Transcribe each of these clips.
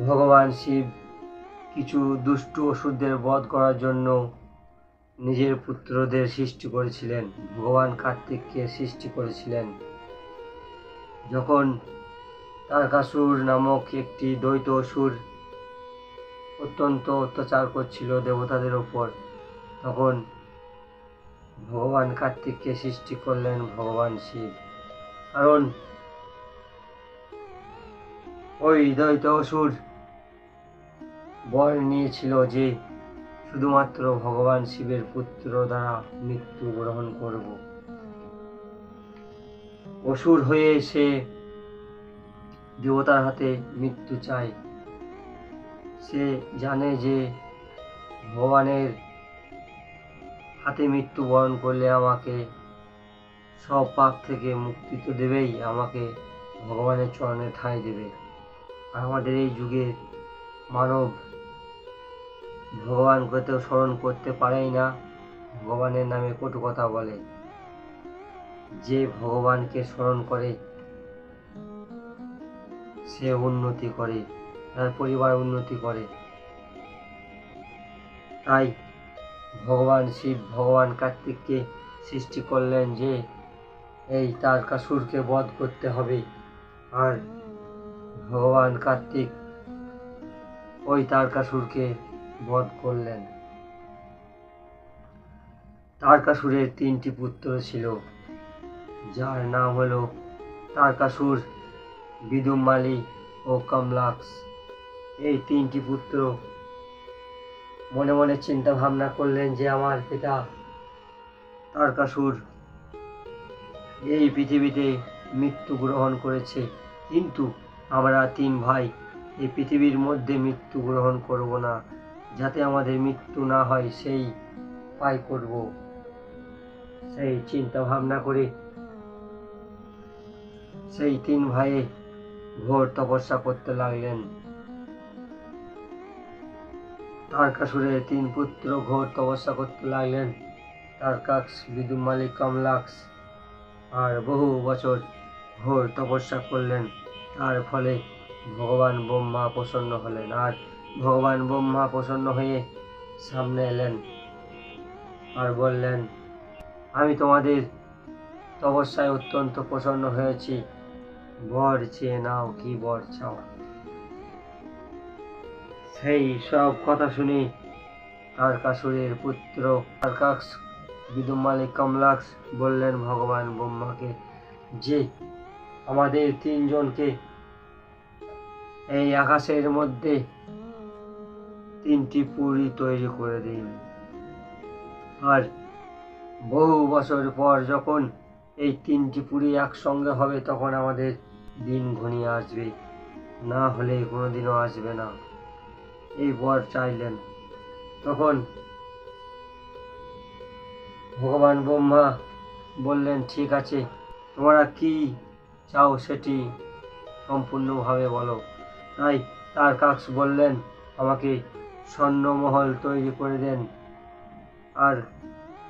ভগবান শিব কিছু দুষ্ট অসুরদের বধ করার জন্য নিজের পুত্রদের সৃষ্টি করেছিলেন। ভগবান কার্তিককে সৃষ্টি করেছিলেন। যখন তারকাসুর নামক একটি দ্বৈত অসুর অত্যন্ত অত্যাচার করছিল দেবতাদের ওপর, তখন ভগবান কার্তিককে সৃষ্টি করলেন ভগবান শিব। কারণ ওই দ্বৈত অসুর বর নিয়েছিল যে শুধুমাত্র ভগবান শিবের পুত্র দ্বারা মৃত্যু গ্রহণ করব। অসুর হয়ে সে দেবতার হাতে মৃত্যু চায়। সে জানে যে ভগবানের হাতে মৃত্যু বরণ করলে আমাকে সব পাপ থেকে মুক্তি তো দেবেই, আমাকে ভগবানের চরণে ঠাঁই দেবে। আর আমাদের এই যুগে মানব ভগবানকে তো স্মরণ করতে পারেই না, ভগবানের নামে কটু কথা বলে। যে ভগবানকে স্মরণ করে সে উন্নতি করে, তার পরিবার উন্নতি করে। তাই ভগবান শিব ভগবান কার্তিককে সৃষ্টি করলেন যে এই তারকাসুরকে বধ করতে হবে। আর ভগবান কার্তিক ওই তারকাসুরকে বধ করলেন। তারকাসুরের 3টি পুত্র ছিল, যার নাম হলো তারকাসুর, বিদুমালি ও কমলাক্ষ। এই 3টি পুত্র মনে মনে চিন্তা ভাবনা করলেন যে আমার পিতা তারকাসুর এই পৃথিবীতে মৃত্যু গ্রহণ করেছে, কিন্তু আমরা 3 ভাই এই পৃথিবীর মধ্যে মৃত্যু গ্রহণ করব না। যাতে আমাদের মৃত্যু না হয় সেই উপায় করব। সেই চিন্তা ভাবনা করে সেই 3 ভাইয়ে ঘোর তপস্যা করতে লাগলেন। তারকাসুরের 3 পুত্র ঘোর তপস্যা করতে লাগলেন। তারকাক্ষ, বিদুমালি, কমলাক্ষ, আর বহু বছর ঘোর তপস্যা করলেন। তার ফলে ভগবান ব্রহ্মা প্রসন্ন হলেন। আর ভগবান ব্রহ্মা প্রসন্ন হয়ে সামনে এলেন আর বললেন, আমি তোমাদের তপস্যায় অত্যন্ত প্রসন্ন হয়েছি, বর চেয়ে নাও, কি বর চাও। সেই সব কথা শুনে তারকাসুরের পুত্র তারকাক্ষ, বিদুমালি, কমলাক্ষ বললেন ভগবান ব্রহ্মাকে যে আমাদের 3 জনকে এই আকাশের মধ্যে 3টি পুরী তৈরি করে দিন। আর বহু বছর পর যখন এই 3টি পুরী একসঙ্গে হবে তখন আমাদের দিন ঘনিয়ে আসবে, না হলে কোনোদিনও আসবে না। এই বর চাইলেন। তখন ভগবান ব্রহ্মা বললেন, ঠিক আছে, তোমরা কি চাও সেটি সম্পূর্ণভাবে বলো। তাই তারকাক্ষ বললেন, আমাকে স্বর্ণমহল তৈরি করে দেন। আর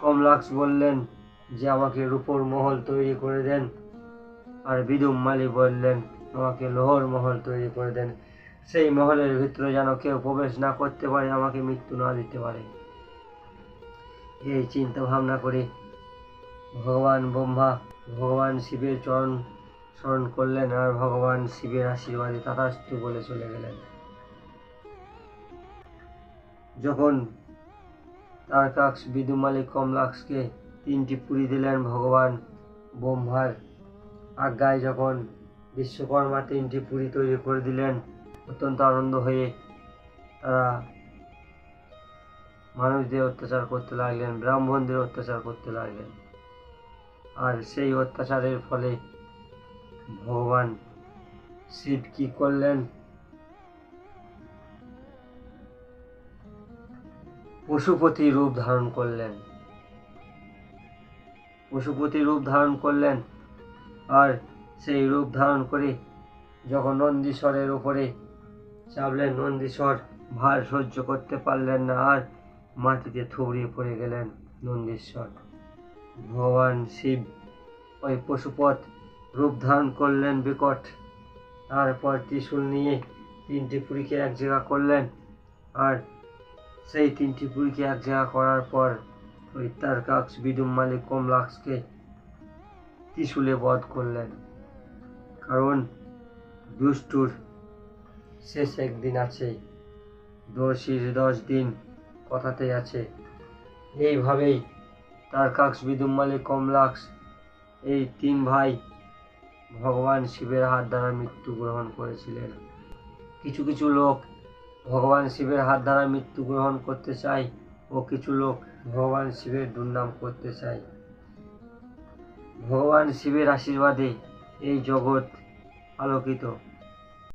কমলাক্ষ বললেন যে আমাকে রূপোর মহল তৈরি করে দেন। আর বিদুমালি বললেন আমাকে লোহার মহল তৈরি করে দেন। সেই মহলের ভিতরে যেন কেউ প্রবেশ না করতে পারে, আমাকে মৃত্যু না দিতে পারে। এই চিন্তা ভাবনা করে ভগবান ব্রহ্মা ভগবান শিবের চরণ স্মরণ করলেন আর ভগবান শিবের আশীর্বাদে তথাস্তু বলে চলে গেলেন। যখন তারকাক্ষ, বিদুমালি, কমলাক্ষকে 3টি পুরী দিলেন ভগবান ব্রহ্মার আজ্ঞায়, যখন বিশ্বকর্মা 3টি পুরী তৈরি করে দিলেন, অত্যন্ত আনন্দ হয়ে তারা মানুষদের অত্যাচার করতে লাগলেন, ব্রাহ্মণদের অত্যাচার করতে লাগলেন। আর সেই অত্যাচারের ফলে ভগবান শিব কি করলেন, পশুপতি রূপ ধারণ করলেন। পশুপতি রূপ ধারণ করলেন আর সেই রূপ ধারণ করে যখন নন্দীশ্বরের উপরে চাপলেন, নন্দীশ্বর ভার সহ্য করতে পারলেন না আর মাটিতে থুবড়িয়ে পড়ে গেলেন নন্দীশ্বর। ভগবান শিব ওই পশুপত রূপ ধারণ করলেন বিকট। তারপর ত্রিশূল নিয়ে তিনটি পুরীকে এক জায়গা করলেন, আর সেই তিনটি পুরীকে এক জায়গা করার পর ওই তারকাক্স বিদুম মালিক কমলাক্সকে ত্রিশূলে বধ করলেন। কারণ দুষ্টুর শেষ একদিন আছে, দোষীর 10 দিন কথাতেই আছে। এইভাবেই তারকাক্স বিদুম মালিক কমলাক্স এই 3 ভাই ভগবান শিবের হাত দ্বারা মৃত্যুগ্রহণ করেছিলেন। কিছু কিছু লোক ভগবান শিবের হাত দ্বারা মৃত্যুগ্রহণ করতে চায় ও কিছু লোক ভগবান শিবের দুর্নাম করতে চায়। ভগবান শিবের আশীর্বাদে এই জগৎ আলোকিত।